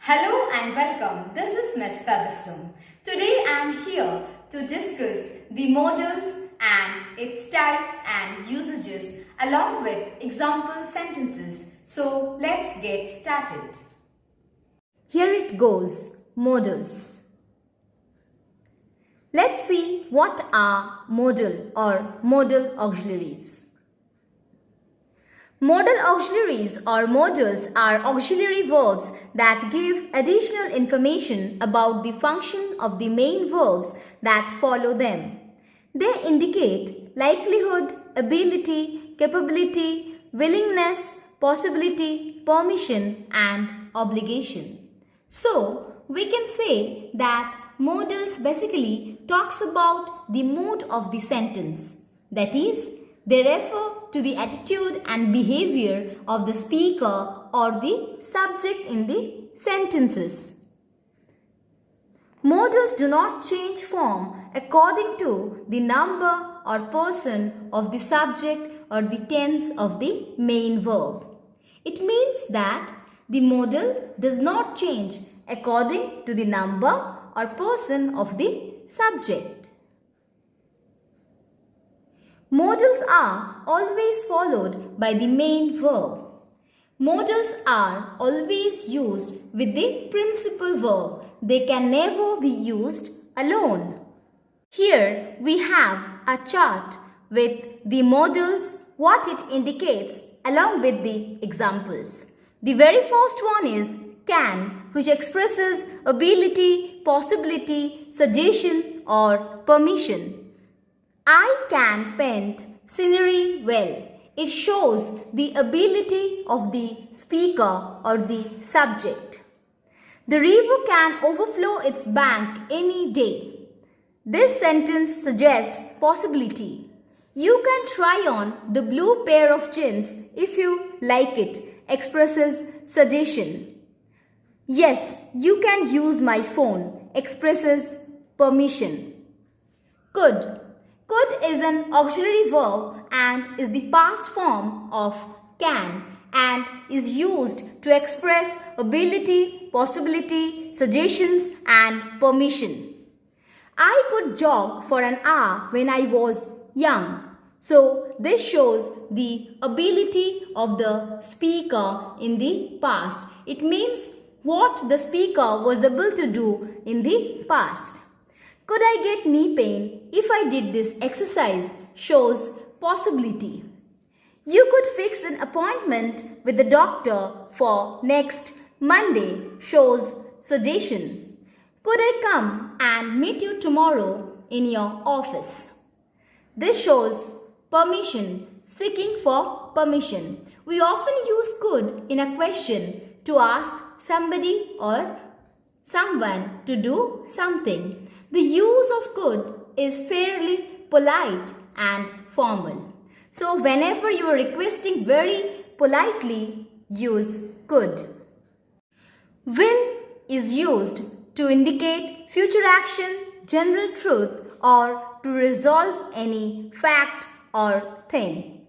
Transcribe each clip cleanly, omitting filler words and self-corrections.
Hello and welcome. This is Ms. Tabassum. Today I am here to discuss the modals and its types and usages along with example sentences. So let's get started. Here it goes, modals. Let's see what are modal or modal auxiliaries. Modal auxiliaries or modals are auxiliary verbs that give additional information about the function of the main verbs that follow them. They indicate likelihood, ability, capability, willingness, possibility, permission, and obligation. So, we can say that modals basically talks about the mood of the sentence. That is, they refer to the attitude and behavior of the speaker or the subject in the sentences. Modals do not change form according to the number or person of the subject or the tense of the main verb. It means that the modal does not change according to the number or person of the subject. Modals are always followed by the main verb. Modals are always used with the principal verb. They can never be used alone. Here we have a chart with the modals, what it indicates along with the examples. The very first one is can, which expresses ability, possibility, suggestion or permission. I can paint scenery well. It shows the ability of the speaker or the subject. The river can overflow its bank any day. This sentence suggests possibility. You can try on the blue pair of jeans if you like it, expresses suggestion. Yes, you can use my phone, expresses permission. Could. Could is an auxiliary verb and is the past form of can and is used to express ability, possibility, suggestions and permission. I could jog for an hour when I was young. So this shows the ability of the speaker in the past. It means what the speaker was able to do in the past. Could I get knee pain if I did this exercise shows possibility. You could fix an appointment with the doctor for next Monday shows suggestion. Could I come and meet you tomorrow in your office? This shows permission, seeking for permission. We often use could in a question to ask somebody or someone to do something. The use of could is fairly polite and formal. So whenever you are requesting very politely, use could. Will is used to indicate future action, general truth, or to resolve any fact or thing.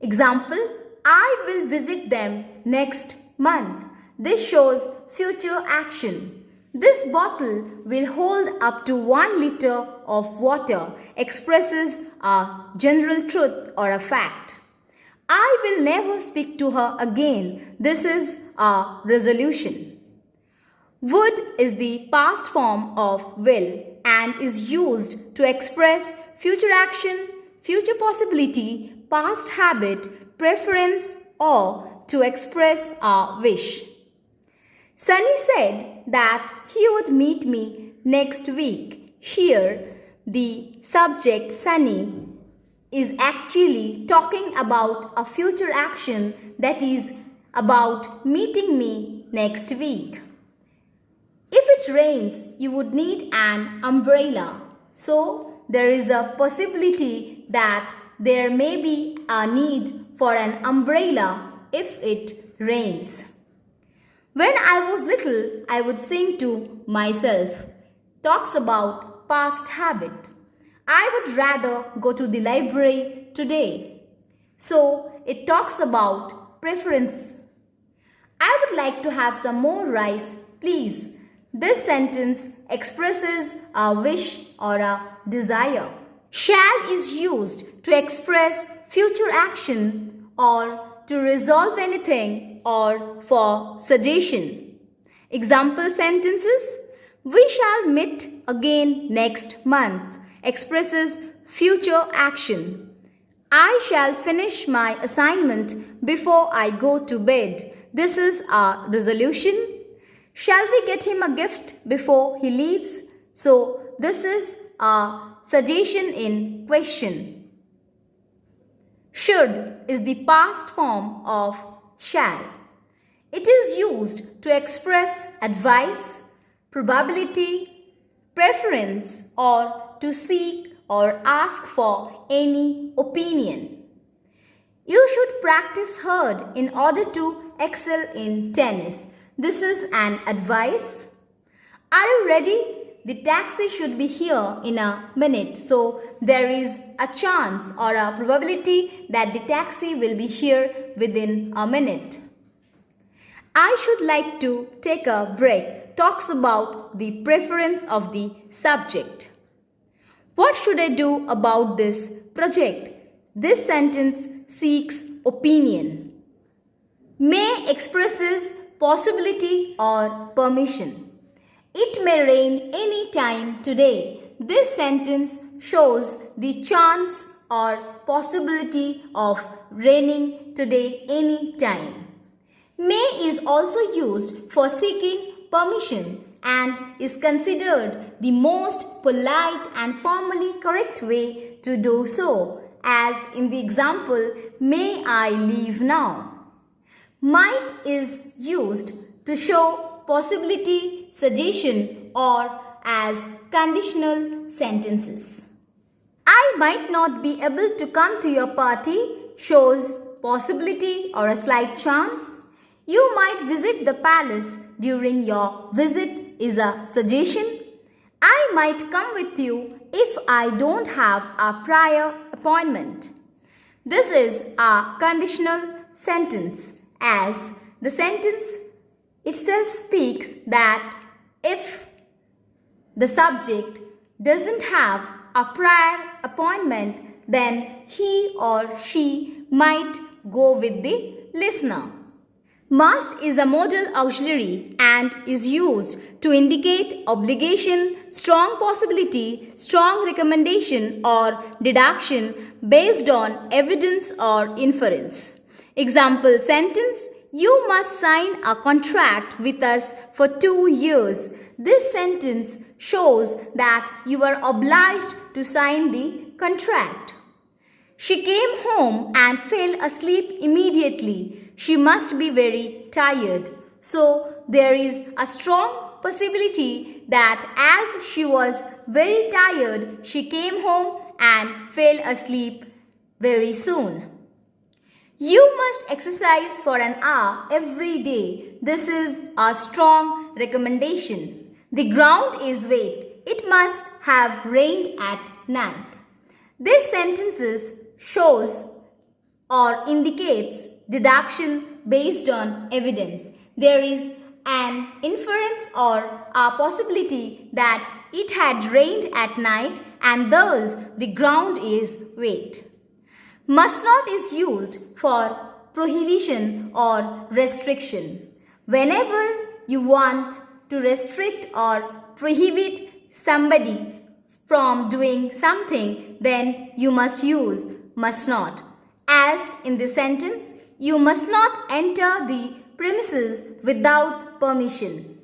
Example, I will visit them next month. This shows future action. This bottle will hold up to 1 liter of water, expresses a general truth or a fact. I will never speak to her again. This is a resolution. Would is the past form of will and is used to express future action, future possibility, past habit, preference, or to express a wish. Sunny said that he would meet me next week. Here, the subject Sunny is actually talking about a future action that is about meeting me next week. If it rains, you would need an umbrella. So, there is a possibility that there may be a need for an umbrella if it rains. When I was little, I would sing to myself. Talks about past habit. I would rather go to the library today. So, it talks about preference. I would like to have some more rice please. This sentence expresses a wish or a desire. Shall is used to express future action or to resolve anything or for suggestion. Example sentences: we shall meet again next month expresses future action. I shall finish my assignment before I go to bed. This is a resolution. Shall we get him a gift before he leaves? So this is a suggestion in question. Should is the past form of shall. It is used to express advice, probability, preference, or to seek or ask for any opinion. You should practice hard in order to excel in tennis. This is an advice. Are you ready? The taxi should be here in a minute. So there is a chance or a probability that the taxi will be here within a minute. I should like to take a break talks about the preference of the subject. What should I do about this project? This sentence seeks opinion. May expresses possibility or permission. It may rain any time today. This sentence shows the chance or possibility of raining today any time. May is also used for seeking permission and is considered the most polite and formally correct way to do so, as in the example, may I leave now. Might is used to show possibility, suggestion, or as conditional sentences. I might not be able to come to your party shows possibility or a slight chance. You might visit the palace during your visit is a suggestion. I might come with you if I don't have a prior appointment. This is a conditional sentence, as the sentence itself speaks that if the subject doesn't have a prior appointment, then he or she might go with the listener. Must is a modal auxiliary and is used to indicate obligation, strong possibility, strong recommendation or deduction based on evidence or inference. Example sentence: you must sign a contract with us for 2 years. This sentence shows that you are obliged to sign the contract. She came home and fell asleep immediately. She must be very tired. So there is a strong possibility that as she was very tired, she came home and fell asleep very soon. You must exercise for an hour every day. This is a strong recommendation. The ground is wet. It must have rained at night. This sentence shows or indicates deduction based on evidence. There is an inference or a possibility that it had rained at night and thus the ground is wet. Must not is used for prohibition or restriction. Whenever you want to restrict or prohibit somebody from doing something, then you must use must not. As in the sentence, you must not enter the premises without permission.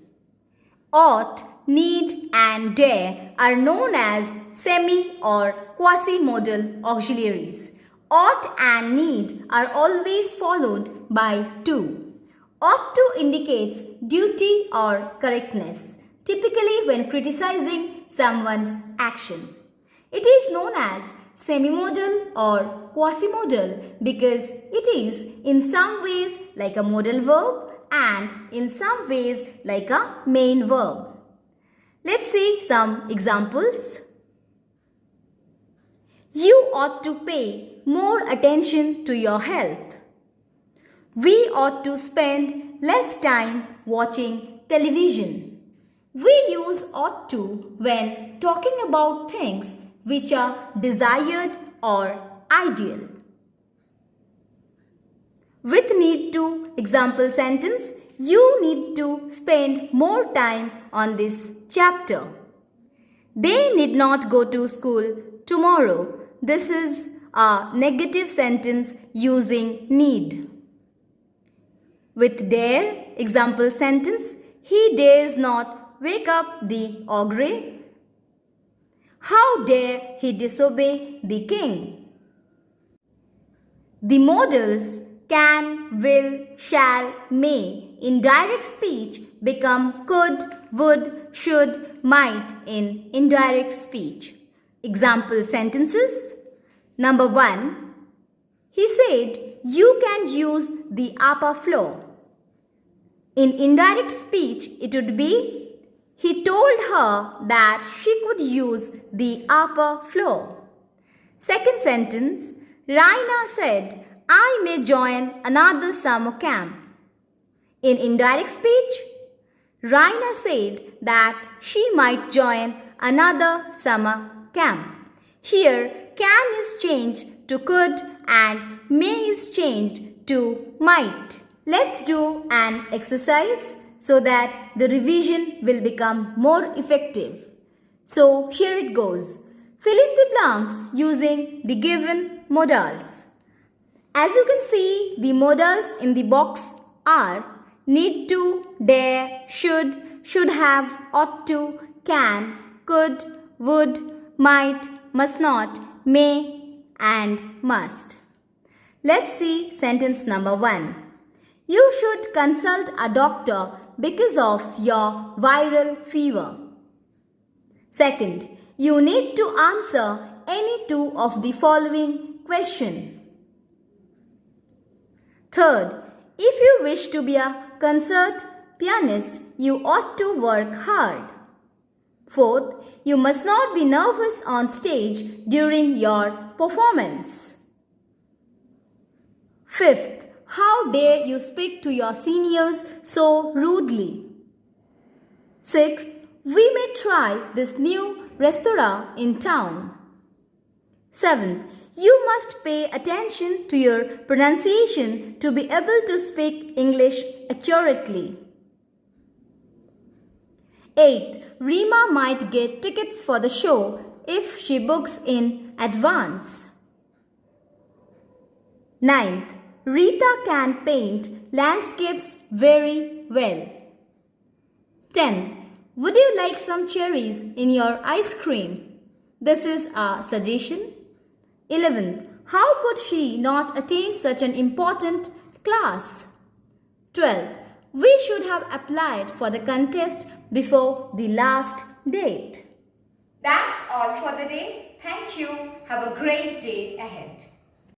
Ought, need and dare are known as semi or quasi-modal auxiliaries. Ought and need are always followed by to. Ought to indicates duty or correctness, typically when criticizing someone's action. It is known as semi-modal or quasi-modal because it is in some ways like a modal verb and in some ways like a main verb. Let's see some examples. You ought to pay more attention to your health. We ought to spend less time watching television. We use ought to when talking about things which are desired or ideal. With need to example sentence, you need to spend more time on this chapter. They need not go to school tomorrow. This is a negative sentence using need. With dare, example sentence, he dares not wake up the ogre. How dare he disobey the king? The modals can, will, shall, may in direct speech become could, would, should, might in indirect speech. Example sentences. Number 1. He said, you can use the upper floor. In indirect speech, it would be, he told her that she could use the upper floor. Second sentence, Raina said, I may join another summer camp. In indirect speech, Raina said that she might join another summer camp. Here, can is changed to could and may is changed to might. Let's do an exercise so that the revision will become more effective. So here it goes. Fill in the blanks using the given modals. As you can see, the modals in the box are need to, dare, should have, ought to, can, could, would, might, must not, may and must. Let's see sentence number 1. You should consult a doctor because of your viral fever. Second, you need to answer any two of the following question. Third, if you wish to be a concert pianist, you ought to work hard. Fourth, you must not be nervous on stage during your performance. Fifth, how dare you speak to your seniors so rudely? Sixth, we may try this new restaurant in town. Seventh, you must pay attention to your pronunciation to be able to speak English accurately. 8th, Rima might get tickets for the show if she books in advance. 9th, Rita can paint landscapes very well. 10th, would you like some cherries in your ice cream? This is a suggestion. 11th, how could she not attend such an important class? 12th, we should have applied for the contest before the last date. That's all for the day. Thank you. Have a great day ahead.